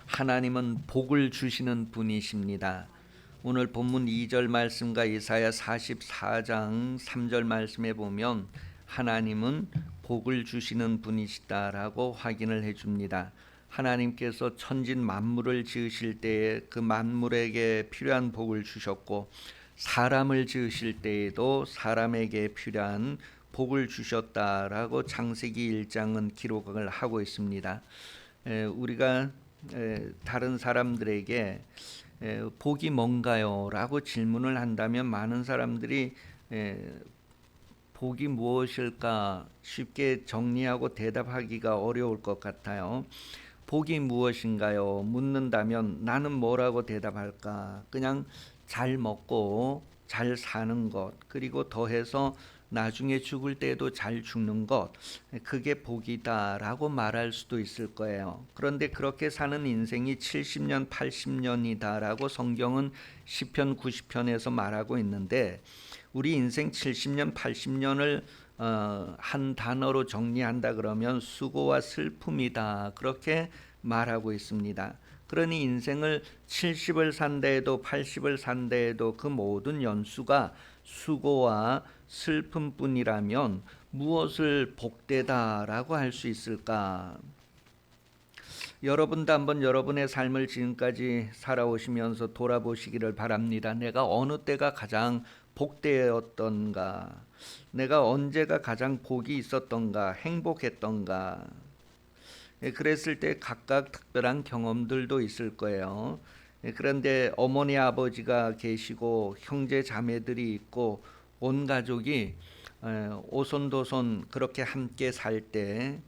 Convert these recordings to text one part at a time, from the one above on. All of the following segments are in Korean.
하나님은 복을 주시는 분이십니다. 오늘 본문 2절 말씀과 이사야 44장 3절 말씀에 보면 하나님은 복을 주시는 분이시다라고 확인을 해줍니다. 하나님께서 천진 만물을 지으실 때에 그 만물에게 필요한 복을 주셨고, 사람을 지으실 때에도 사람에게 필요한 복을 주셨다라고 창세기 1장은 기록을 하고 있습니다. 우리가 다른 사람들에게 복이 뭔가요? 라고 질문을 한다면 많은 사람들이 복이 무엇일까 쉽게 정리하고 대답하기가 어려울 것 같아요. 복이 무엇인가요? 묻는다면 나는 뭐라고 대답할까? 그냥 잘 먹고 잘 사는 것, 그리고 더해서 나중에 죽을 때도 잘 죽는 것, 그게 복이다라고 말할 수도 있을 거예요. 그런데 그렇게 사는 인생이 70년, 80년이다라고 성경은 시편 90편에서 말하고 있는데, 우리 인생 70년, 80년을 한 단어로 정리한다 그러면 수고와 슬픔이다, 그렇게 말하고 있습니다. 그러니 인생을 70을 산다 해도 80을 산다 해도 그 모든 연수가 수고와 슬픔뿐이라면 무엇을 복되다라고 할 수 있을까? 여러분도 한번 여러분의 삶을 지금까지 살아오시면서 돌아보시기를 바랍니다. 내가 어느 때가 가장 복되었던가? 내가 언제가 가장 복이 있었던가? 행복했던가? 그랬을 때 각각 특별한 경험들도 있을 거예요. 그런데 어머니 아버지가 계시고 형제 자매들이 있고 온 가족이 오손도손 그렇게 함께 살 때,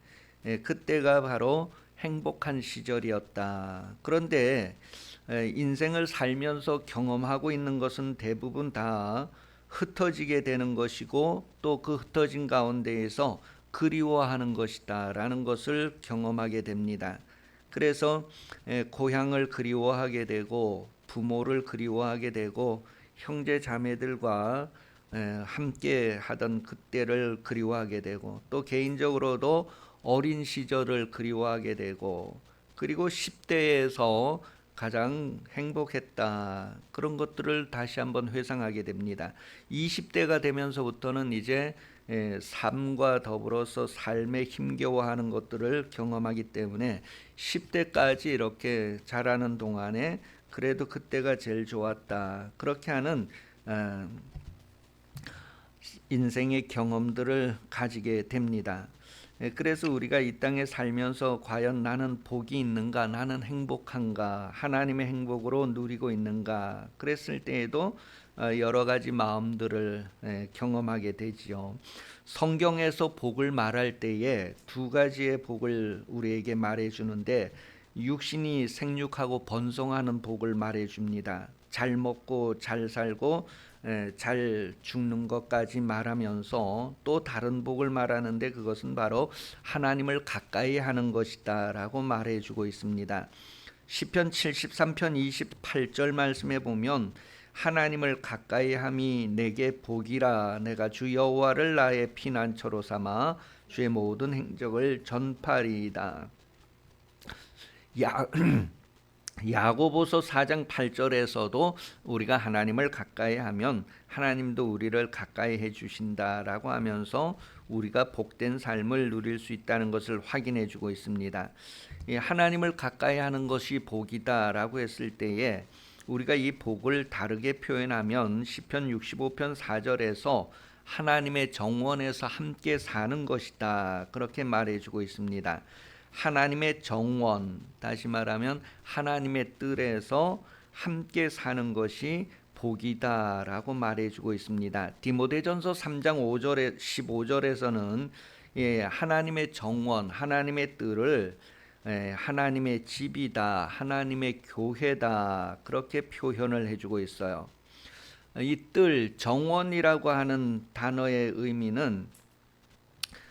그때가 바로 행복한 시절이었다. 그런데 인생을 살면서 경험하고 있는 것은 대부분 다 흩어지게 되는 것이고, 또 그 흩어진 가운데에서 그리워하는 것이다 라는 것을 경험하게 됩니다. 그래서 고향을 그리워하게 되고, 부모를 그리워하게 되고, 형제 자매들과 함께 하던 그때를 그리워하게 되고, 또 개인적으로도 어린 시절을 그리워하게 되고, 그리고 10대에서 가장 행복했다, 그런 것들을 다시 한번 회상하게 됩니다. 20대가 되면서부터는 이제 삶과 더불어서 삶에 힘겨워하는 것들을 경험하기 때문에 10대까지 이렇게 자라는 동안에 그래도 그때가 제일 좋았다, 그렇게 하는 인생의 경험들을 가지게 됩니다. 그래서 우리가 이 땅에 살면서 과연 나는 복이 있는가, 나는 행복한가, 하나님의 행복으로 누리고 있는가, 그랬을 때에도 여러 가지 마음들을 경험하게 되지요. 성경에서 복을 말할 때에 두 가지의 복을 우리에게 말해주는데, 육신이 생육하고 번성하는 복을 말해줍니다. 잘 먹고 잘 살고 잘 죽는 것까지 말하면서 또 다른 복을 말하는데, 그것은 바로 하나님을 가까이 하는 것이다 라고 말해주고 있습니다. 시편 73편 28절 말씀에 보면 하나님을 가까이 함이 내게 복이라, 내가 주 여호와를 나의 피난처로 삼아 주의 모든 행적을 전파리이다. 야고보서 4장 8절에서도 우리가 하나님을 가까이 하면 하나님도 우리를 가까이 해 주신다라고 하면서 우리가 복된 삶을 누릴 수 있다는 것을 확인해 주고 있습니다. 하나님을 가까이 하는 것이 복이다라고 했을 때에 우리가 이 복을 다르게 표현하면 시편 65편 4절에서 하나님의 정원에서 함께 사는 것이다, 그렇게 말해 주고 있습니다. 하나님의 정원, 다시 말하면 하나님의 뜰에서 함께 사는 것이 복이다라고 말해주고 있습니다. 디모데전서 3장 5절에 15절에서는 하나님의 정원, 하나님의 뜰을 하나님의 집이다, 하나님의 교회다, 그렇게 표현을 해주고 있어요. 이 뜰, 정원이라고 하는 단어의 의미는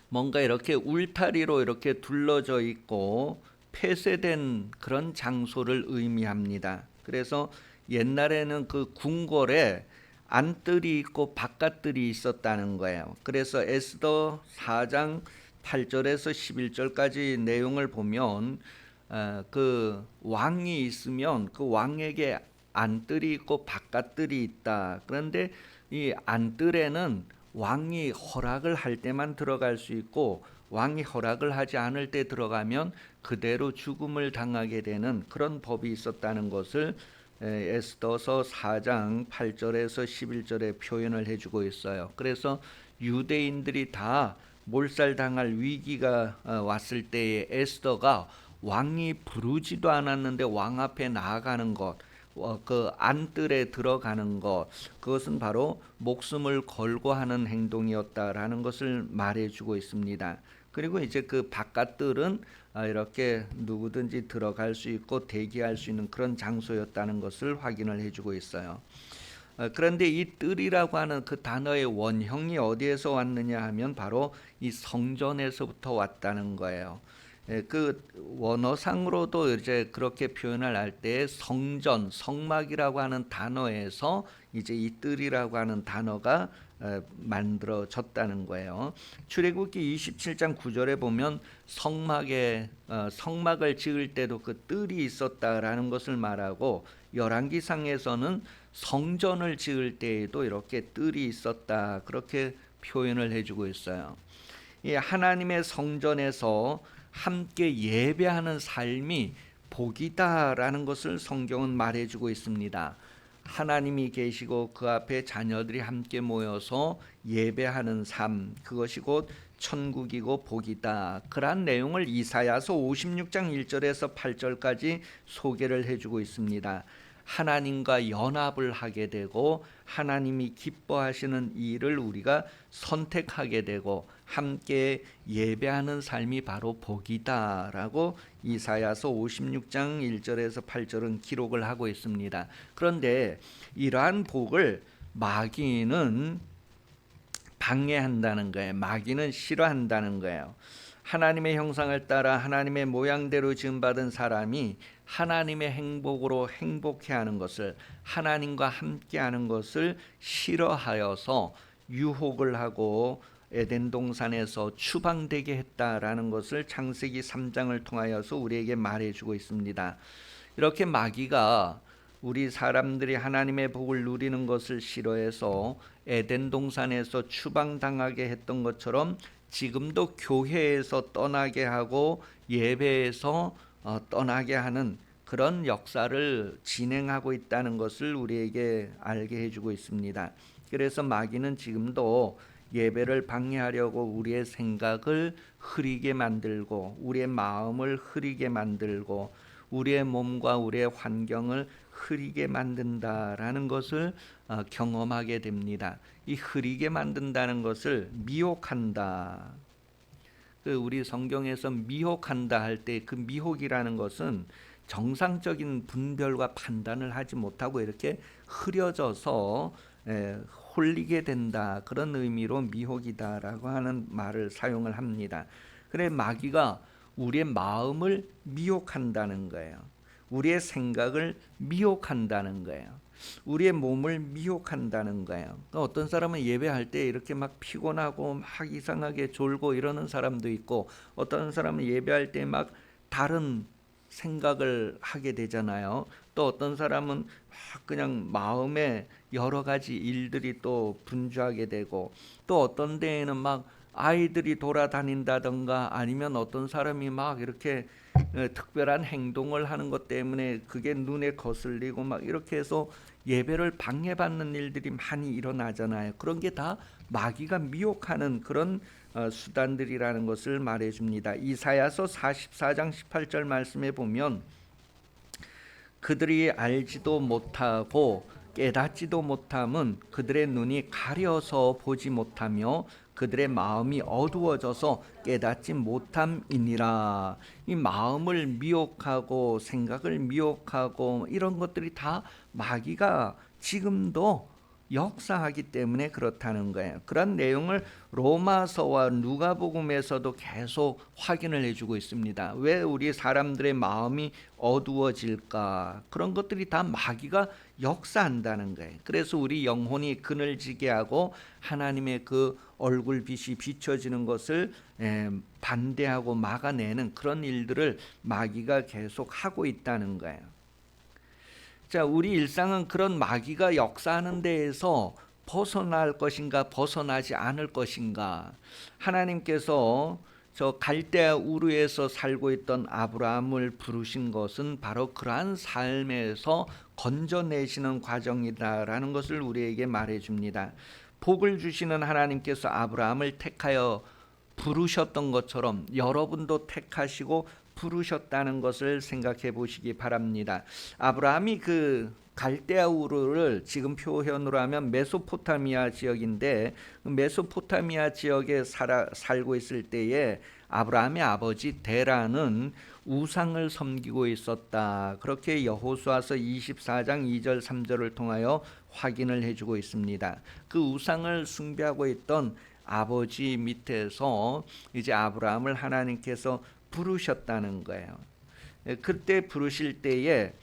뭔가 이렇게 울타리로 이렇게 둘러져 있고 폐쇄된 그런 장소를 의미합니다. 그래서 옛날에는 그 궁궐에 안뜰이 있고 바깥뜰이 있었다는 거예요. 그래서 에스더 4장 8절에서 11절까지 내용을 보면 그 왕이 있으면 그 왕에게 안뜰이 있고 바깥뜰이 있다. 그런데 이 안뜰에는 왕이 허락을 할 때만 들어갈 수 있고 왕이 허락을 하지 않을 때 들어가면 그대로 죽음을 당하게 되는 그런 법이 있었다는 것을 에스더서 4장 8절에서 11절에 표현을 해주고 있어요. 그래서 유대인들이 다 몰살당할 위기가 왔을 때에 에스더가 왕이 부르지도 않았는데 왕 앞에 나아가는 것, 그 안뜰에 들어가는 것, 그것은 바로 목숨을 걸고 하는 행동이었다라는 것을 말해주고 있습니다. 그리고 이제 그 바깥뜰은 이렇게 누구든지 들어갈 수 있고 대기할 수 있는 그런 장소였다는 것을 확인을 해주고 있어요. 그런데 이 뜰이라고 하는 그 단어의 원형이 어디에서 왔느냐 하면 바로 이 성전에서부터 왔다는 거예요. 그 원어상으로도 이제 그렇게 표현을 할 때 성전, 성막이라고 하는 단어에서 이제 이 뜰이라고 하는 단어가 만들어졌다는 거예요. 출애굽기 27장 9절에 보면 성막을 지을 때도 그 뜰이 있었다라는 것을 말하고 열왕기상에서는 성전을 지을 때에도 이렇게 뜰이 있었다 그렇게 표현을 해주고 있어요. 이 하나님의 성전에서 함께 예배하는 삶이 복이다라는 것을 성경은 말해주고 있습니다. 하나님이 계시고 그 앞에 자녀들이 함께 모여서 예배하는 삶, 그것이 곧 천국이고 복이다. 그러한 내용을 이사야서 56장 1절에서 8절까지 소개를 해주고 있습니다. 하나님과 연합을 하게 되고 하나님이 기뻐하시는 일을 우리가 선택하게 되고 함께 예배하는 삶이 바로 복이다라고 이사야서 56장 1절에서 8절은 기록을 하고 있습니다. 그런데 이러한 복을 마귀는 방해한다는 거예요. 마귀는 싫어한다는 거예요. 하나님의 형상을 따라 하나님의 모양대로 지음받은 사람이 하나님의 행복으로 행복해하는 것을, 하나님과 함께하는 것을 싫어하여서 유혹을 하고 에덴 동산에서 추방되게 했다라는 것을 창세기 3장을 통하여서 우리에게 말해주고 있습니다. 이렇게 마귀가 우리 사람들이 하나님의 복을 누리는 것을 싫어해서 에덴 동산에서 추방당하게 했던 것처럼 지금도 교회에서 떠나게 하고 예배에서 떠나게 하는 그런 역사를 진행하고 있다는 것을 우리에게 알게 해주고 있습니다. 그래서 마귀는 지금도 예배를 방해하려고 우리의 생각을 흐리게 만들고 우리의 마음을 흐리게 만들고 우리의 몸과 우리의 환경을 흐리게 만든다라는 것을 경험하게 됩니다. 이 흐리게 만든다는 것을 미혹한다. 우리 성경에서 미혹한다 할 때 그 미혹이라는 것은 정상적인 분별과 판단을 하지 못하고 이렇게 흐려져서 홀리게 된다, 그런 의미로 미혹이다라고 하는 말을 사용을 합니다. 그래 마귀가 우리의 마음을 미혹한다는 거예요. 우리의 생각을 미혹한다는 거예요. 우리의 몸을 미혹한다는 거예요. 어떤 사람은 예배할 때 이렇게 막 피곤하고 막 이상하게 졸고 이러는 사람도 있고, 어떤 사람은 예배할 때 막 다른 생각을 하게 되잖아요. 또 어떤 사람은 막 그냥 마음에 여러 가지 일들이 또 분주하게 되고, 또 어떤 데에는 막 아이들이 돌아다닌다던가 아니면 어떤 사람이 막 이렇게 특별한 행동을 하는 것 때문에 그게 눈에 거슬리고 막 이렇게 해서 예배를 방해받는 일들이 많이 일어나잖아요. 그런 게 다 마귀가 미혹하는 그런 수단들이라는 것을 말해줍니다. 이사야서 44장 18절 말씀에 보면 그들이 알지도 못하고 깨닫지도 못함은 그들의 눈이 가려서 보지 못하며 그들의 마음이 어두워져서 깨닫지 못함이니라. 이 마음을 미혹하고 생각을 미혹하고 이런 것들이 다 마귀가 지금도 역사하기 때문에 그렇다는 거예요. 그런 내용을 로마서와 누가복음에서도 계속 확인을 해주고 있습니다. 왜 우리 사람들의 마음이 어두워질까? 그런 것들이 다 마귀가 역사한다는 거예요. 그래서 우리 영혼이 그늘지게 하고 하나님의 그 얼굴빛이 비춰지는 것을 반대하고 막아내는 그런 일들을 마귀가 계속 하고 있다는 거예요. 자, 우리 일상은 그런 마귀가 역사하는 데에서 벗어날 것인가 벗어나지 않을 것인가. 하나님께서 저 갈대아 우르에서 살고 있던 아브라함을 부르신 것은 바로 그러한 삶에서 건져내시는 과정이다라는 것을 우리에게 말해줍니다. 복을 주시는 하나님께서 아브라함을 택하여 부르셨던 것처럼 여러분도 택하시고 부르셨다는 것을 생각해 보시기 바랍니다. 아브라함이 그 갈대아 우르를 지금 표현으로 하면 메소포타미아 지역인데, 메소포타미아 지역에 살고 있을 때에 아브라함의 아버지 데라는 우상을 섬기고 있었다. 그렇게 여호수아서 24장 2절 3절을 통하여 확인을 해주고 있습니다. 그 우상을 숭배하고 있던 아버지 밑에서 이제 아브라함을 하나님께서 부르셨다는 거예요. 그때 부르실 때에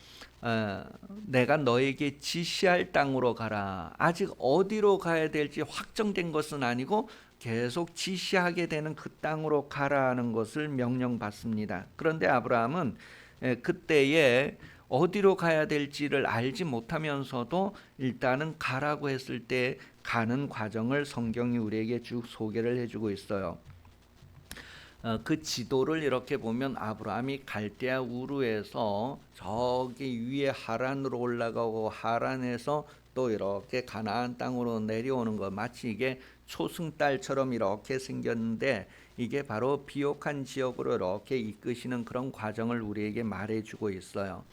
내가 너에게 지시할 땅으로 가라. 아직 어디로 가야 될지 확정된 것은 아니고 계속 지시하게 되는 그 땅으로 가라는 것을 명령받습니다. 그런데 아브라함은 그때에 어디로 가야 될지를 알지 못하면서도 일단은 가라고 했을 때 가는 과정을 성경이 우리에게 쭉 소개를 해주고 있어요. 그 지도를 이렇게 보면 아브라함이 갈대아 우르에서 저기 위에 하란으로 올라가고 하란에서 또 이렇게 가나안 땅으로 내려오는 것, 마치 이게 초승달처럼 이렇게 생겼는데 이게 바로 비옥한 지역으로 이렇게 이끄시는 그런 과정을 우리에게 말해주고 있어요.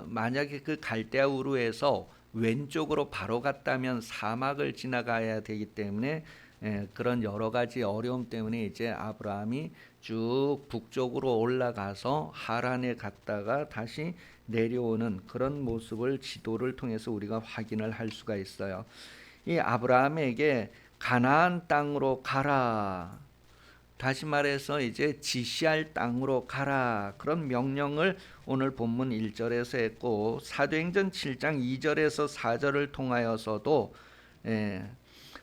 만약에 그 갈대아 우르에서 왼쪽으로 바로 갔다면 사막을 지나가야 되기 때문에 그런 여러 가지 어려움 때문에 이제 아브라함이 쭉 북쪽으로 올라가서 하란에 갔다가 다시 내려오는 그런 모습을 지도를 통해서 우리가 확인을 할 수가 있어요. 이 아브라함에게 가나안 땅으로 가라. 다시 말해서 이제 지시할 땅으로 가라. 그런 명령을 오늘 본문 1절에서 했고 사도행전 7장 2절에서 4절을 통하여서도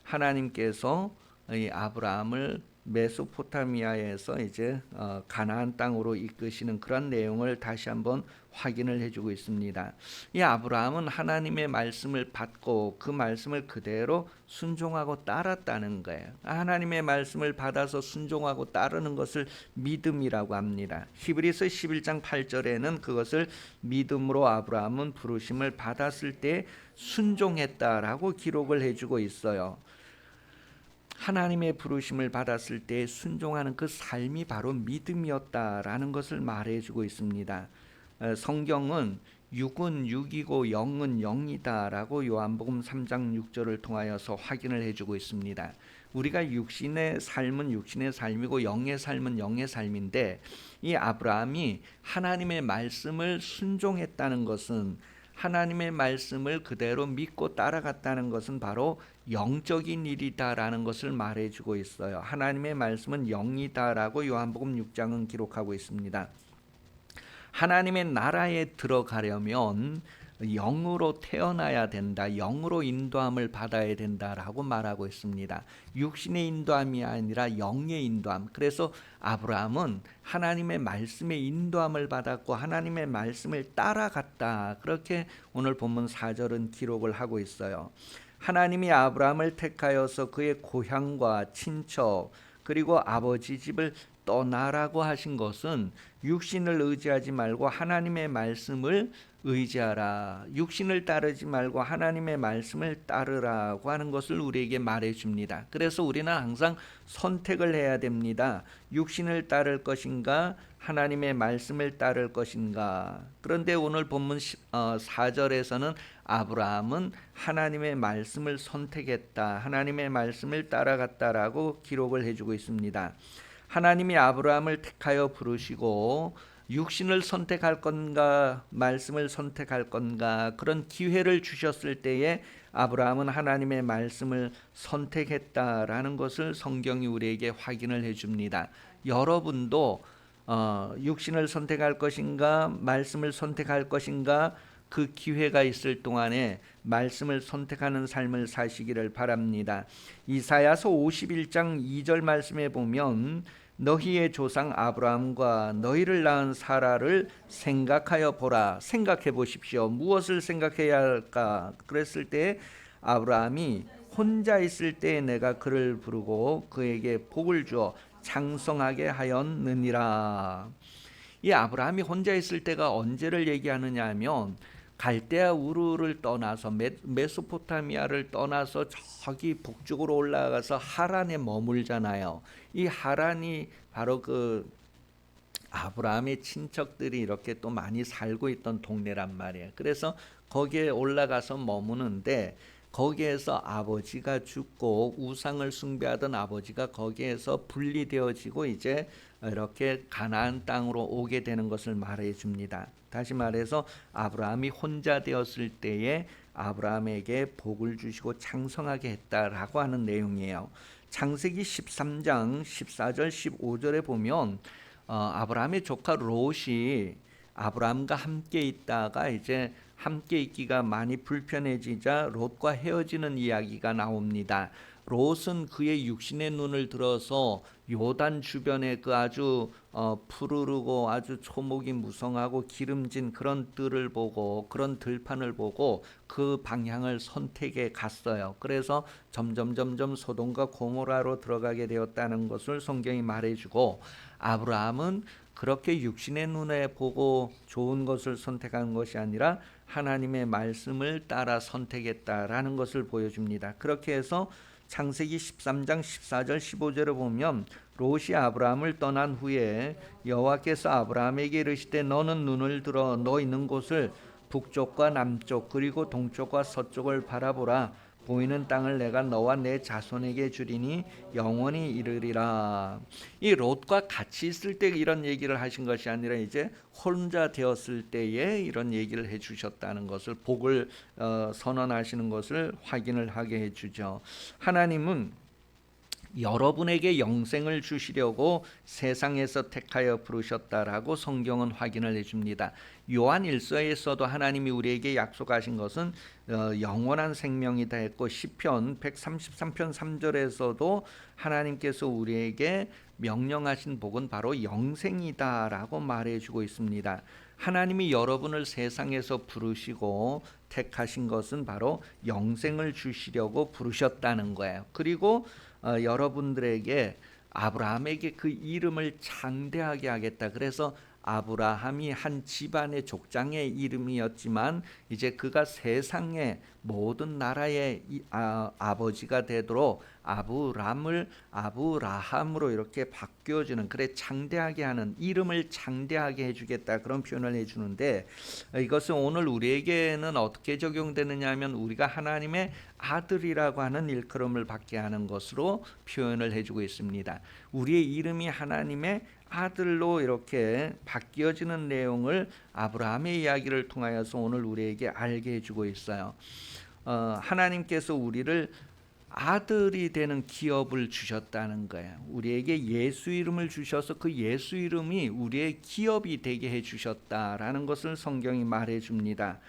하나님께서 이 아브라함을 메소포타미아에서 이제 가나안 땅으로 이끄시는 그런 내용을 다시 한번 확인을 해주고 있습니다. 이 아브라함은 하나님의 말씀을 받고 그 말씀을 그대로 순종하고 따랐다는 거예요. 하나님의 말씀을 받아서 순종하고 따르는 것을 믿음이라고 합니다. 히브리서 11장 8절에는 그것을 믿음으로 아브라함은 부르심을 받았을 때 순종했다라고 기록을 해주고 있어요. 하나님의 부르심을 받았을 때 순종하는 그 삶이 바로 믿음이었다라는 것을 말해주고 있습니다. 성경은 육은 육이고 영은 영이다라고 요한복음 3장 6절을 통하여서 확인을 해주고 있습니다. 우리가 육신의 삶은 육신의 삶이고 영의 삶은 영의 삶인데 이 아브라함이 하나님의 말씀을 순종했다는 것은 하나님의 말씀을 그대로 믿고 따라갔다는 것은 바로 영적인 일이다라는 것을 말해주고 있어요. 하나님의 말씀은 영이다라고 요한복음 6장은 기록하고 있습니다. 하나님의 나라에 들어가려면 영으로 태어나야 된다. 영으로 인도함을 받아야 된다라고 말하고 있습니다. 육신의 인도함이 아니라 영의 인도함. 그래서 아브라함은 하나님의 말씀의 인도함을 받았고 하나님의 말씀을 따라갔다. 그렇게 오늘 본문 4절은 기록을 하고 있어요. 하나님이 아브라함을 택하여서 그의 고향과 친척 그리고 아버지 집을 떠나라고 하신 것은 육신을 의지하지 말고 하나님의 말씀을 의지하라. 육신을 따르지 말고 하나님의 말씀을 따르라고 하는 것을 우리에게 말해줍니다. 그래서 우리는 항상 선택을 해야 됩니다. 육신을 따를 것인가 하나님의 말씀을 따를 것인가. 그런데 오늘 본문 4절에서는 아브라함은 하나님의 말씀을 선택했다. 하나님의 말씀을 따라갔다라고 기록을 해주고 있습니다. 하나님이 아브라함을 택하여 부르시고 육신을 선택할 건가 말씀을 선택할 건가 그런 기회를 주셨을 때에 아브라함은 하나님의 말씀을 선택했다라는 것을 성경이 우리에게 확인을 해줍니다. 여러분도 육신을 선택할 것인가 말씀을 선택할 것인가 그 기회가 있을 동안에 말씀을 선택하는 삶을 사시기를 바랍니다. 이사야서 51장 2절 말씀에 보면 너희의 조상 아브라함과 너희를 낳은 사라를 생각하여 보라. 생각해 보십시오. 무엇을 생각해야 할까? 그랬을 때 아브라함이 혼자 있을 때 내가 그를 부르고 그에게 복을 주어 장성하게 하였느니라. 이 아브라함이 혼자 있을 때가 언제를 얘기하느냐 하면 갈대아 우르를 떠나서 메소포타미아를 떠나서 저기 북쪽으로 올라가서 하란에 머물잖아요. 이 하란이 바로 그 아브라함의 친척들이 이렇게 또 많이 살고 있던 동네란 말이에요. 그래서 거기에 올라가서 머무는데 거기에서 아버지가 죽고 우상을 숭배하던 아버지가 거기에서 분리되어지고 이제 이렇게 가나안 땅으로 오게 되는 것을 말해 줍니다. 다시 말해서 아브라함이 혼자 되었을 때에 아브라함에게 복을 주시고 장성하게 했다라고 하는 내용이에요. 창세기 13장 14절 15절에 보면 아브라함의 조카 롯이 아브라함과 함께 있다가 이제 함께 있기가 많이 불편해지자 롯과 헤어지는 이야기가 나옵니다. 롯은 그의 육신의 눈을 들어서 요단 주변에 그 아주 푸르르고 아주 초목이 무성하고 기름진 그런 뜰을 보고 그런 들판을 보고 그 방향을 선택해 갔어요. 그래서 점점 소돔과 고모라로 들어가게 되었다는 것을 성경이 말해주고 아브라함은 그렇게 육신의 눈에 보고 좋은 것을 선택한 것이 아니라 하나님의 말씀을 따라 선택했다라는 것을 보여줍니다. 그렇게 해서 창세기 13장 14절 15절을 보면 롯이 아브라함을 떠난 후에 여호와께서 아브라함에게 이르시되 너는 눈을 들어 너 있는 곳을 북쪽과 남쪽 그리고 동쪽과 서쪽을 바라보라. 보이는 땅을 내가 너와 내 자손에게 주리니 영원히 이르리라. 이 롯과 같이 있을 때 이런 얘기를 하신 것이 아니라 이제 혼자 되었을 때에 이런 얘기를 해주셨다는 것을 복을 선언하시는 것을 확인을 하게 해주죠. 하나님은 여러분에게 영생을 주시려고 세상에서 택하여 부르셨다라고 성경은 확인을 해줍니다. 요한 1서에서도 하나님이 우리에게 약속하신 것은 영원한 생명이다 했고 시편 133편 3절에서도 하나님께서 우리에게 명령하신 복은 바로 영생이다라고 말해주고 있습니다. 하나님이 여러분을 세상에서 부르시고 택하신 것은 바로 영생을 주시려고 부르셨다는 거예요. 그리고 여러분들에게 아브라함에게 그 이름을 창대하게 하겠다. 그래서 아브라함이 한 집안의 족장의 이름이었지만 이제 그가 세상의 모든 나라의 아버지가 되도록 아브람을 아브라함으로 이렇게 바뀌어주는 그래 창대하게 하는 이름을 창대하게 해주겠다 그런 표현을 해주는데 이것은 오늘 우리에게는 어떻게 적용되느냐 하면 우리가 하나님의 아들이라고 하는 일컬음을 받게 하는 것으로 표현을 해주고 있습니다. 우리의 이름이 하나님의 아들로 이렇게 바뀌어지는 내용을 아브라함의 이야기를 통하여서 오늘 우리에게 알게 해주고 있어요. 하나님께서 우리를 아들이 되는 기업을 주셨다는 거예요. 우리에게 예수 이름을 주셔서 그 예수 이름이 우리의 기업이 되게 해주셨다라는 것을 성경이 말해줍니다.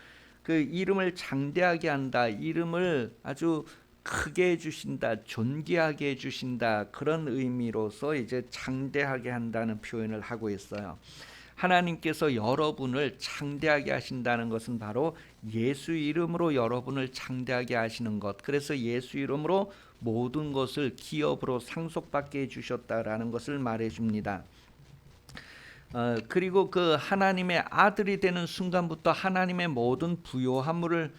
그 이름을 장대하게 한다. 이름을 아주 크게 해주신다, 존귀하게 해주신다 그런 의미로서 이제 창대하게 한다는 표현을 하고 있어요. 하나님께서 여러분을 창대하게 하신다는 것은 바로 예수 이름으로 여러분을 창대하게 하시는 것. 그래서 예수 이름으로 모든 것을 기업으로 상속받게 해주셨다라는 것을 말해줍니다. 그리고 그 하나님의 아들이 되는 순간부터 하나님의 모든 부요함을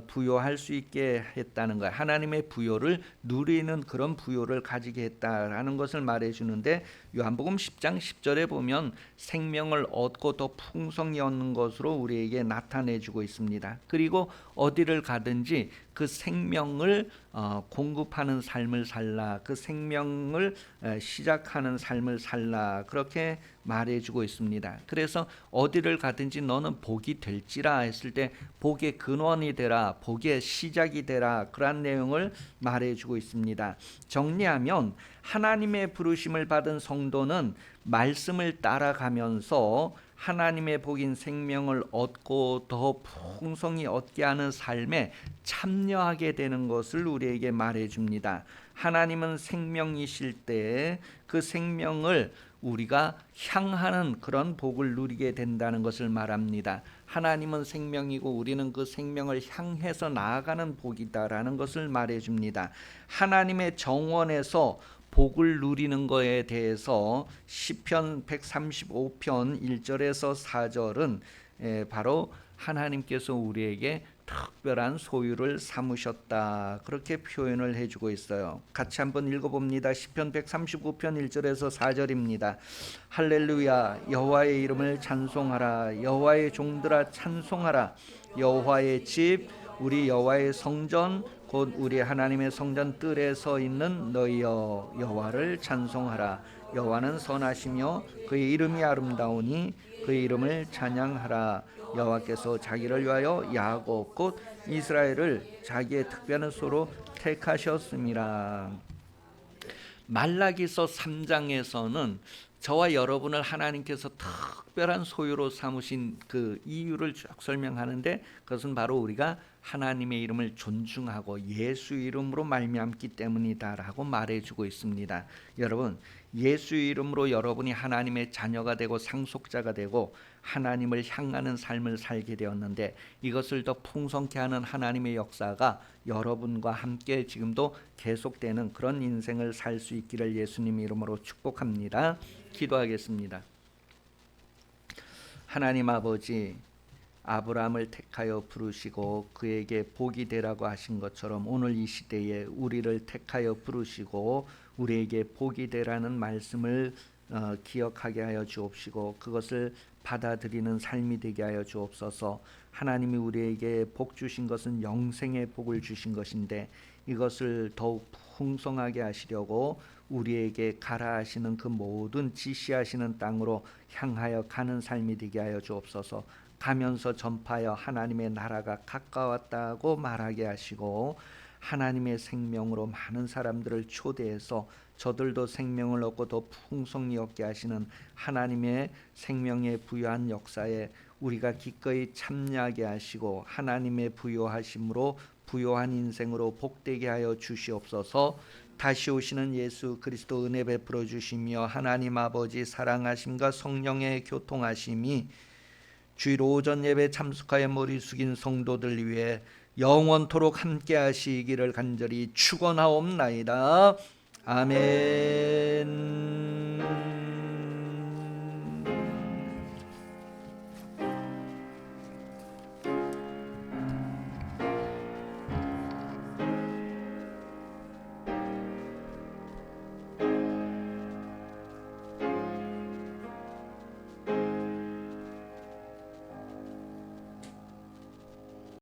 부요할 수 있게 했다는 거예요. 하나님의 부요를 누리는 그런 부요를 가지게 했다라는 것을 말해주는데 요한복음 10장 10절에 보면 생명을 얻고 더 풍성히 얻는 것으로 우리에게 나타내주고 있습니다. 그리고 어디를 가든지 그 생명을 공급하는 삶을 살라. 그 생명을 시작하는 삶을 살라. 그렇게 말해주고 있습니다. 그래서 어디를 가든지 너는 복이 될지라 했을 때 복의 근원이 되라, 복의 시작이 되라, 그러한 내용을 말해주고 있습니다. 정리하면 하나님의 부르심을 받은 성도는 말씀을 따라가면서 하나님의 복인 생명을 얻고 더 풍성히 얻게 하는 삶에 참여하게 되는 것을 우리에게 말해줍니다. 하나님은 생명이실 때 그 생명을 우리가 향하는 그런 복을 누리게 된다는 것을 말합니다. 하나님은 생명이고 우리는 그 생명을 향해서 나아가는 복이다라는 것을 말해줍니다. 하나님의 정원에서 복을 누리는 것에 대해서 시편 135편 1절에서 4절은 바로 하나님께서 우리에게 특별한 소유를 삼으셨다, 그렇게 표현을 해주고 있어요. 같이 한번 읽어봅니다. 시편 139편 1절에서 4절입니다. 할렐루야, 여호와의 이름을 찬송하라. 여호와의 종들아 찬송하라. 여호와의 집, 우리 여호와의 성전, 곧 우리 하나님의 성전 뜰에 서 있는 너희여, 여호와를 찬송하라. 여호와는 선하시며 그의 이름이 아름다우니 그의 이름을 찬양하라. 여호와께서 자기를 위하여 야곱 곧 이스라엘을 자기의 특별한 소로 택하셨음이라. 말라기서 3장에서는 저와 여러분을 하나님께서 특별한 소유로 삼으신 그 이유를 쭉 설명하는데, 그것은 바로 우리가 하나님의 이름을 존중하고 예수 이름으로 말미암기 때문이다라고 말해주고 있습니다. 여러분, 예수 이름으로 여러분이 하나님의 자녀가 되고 상속자가 되고 하나님을 향하는 삶을 살게 되었는데, 이것을 더 풍성케 하는 하나님의 역사가 여러분과 함께 지금도 계속되는 그런 인생을 살 수 있기를 예수님 이름으로 축복합니다. 기도하겠습니다. 하나님 아버지, 아브라함을 택하여 부르시고 그에게 복이 되라고 하신 것처럼 오늘 이 시대에 우리를 택하여 부르시고 우리에게 복이 되라는 말씀을 기억하게 하여 주옵시고 그것을 받아들이는 삶이 되게 하여 주옵소서. 하나님이 우리에게 복 주신 것은 영생의 복을 주신 것인데, 이것을 더욱 풍성하게 하시려고 우리에게 가라 하시는 그 모든 지시하시는 땅으로 향하여 가는 삶이 되게 하여 주옵소서. 가면서 전파하여 하나님의 나라가 가까웠다고 말하게 하시고, 하나님의 생명으로 많은 사람들을 초대해서 저들도 생명을 얻고 더 풍성히 얻게 하시는 하나님의 생명에 부여한 역사에 우리가 기꺼이 참여하게 하시고, 하나님의 부여하심으로 부요한 인생으로 복되게 하여 주시옵소서. 다시 오시는 예수 그리스도 은혜 베풀어 주시며 하나님 아버지 사랑하심과 성령의 교통하심이 주일 오전 예배 참석하여 머리 숙인 성도들 위해 영원토록 함께 하시기를 간절히 축원하옵나이다. 아멘.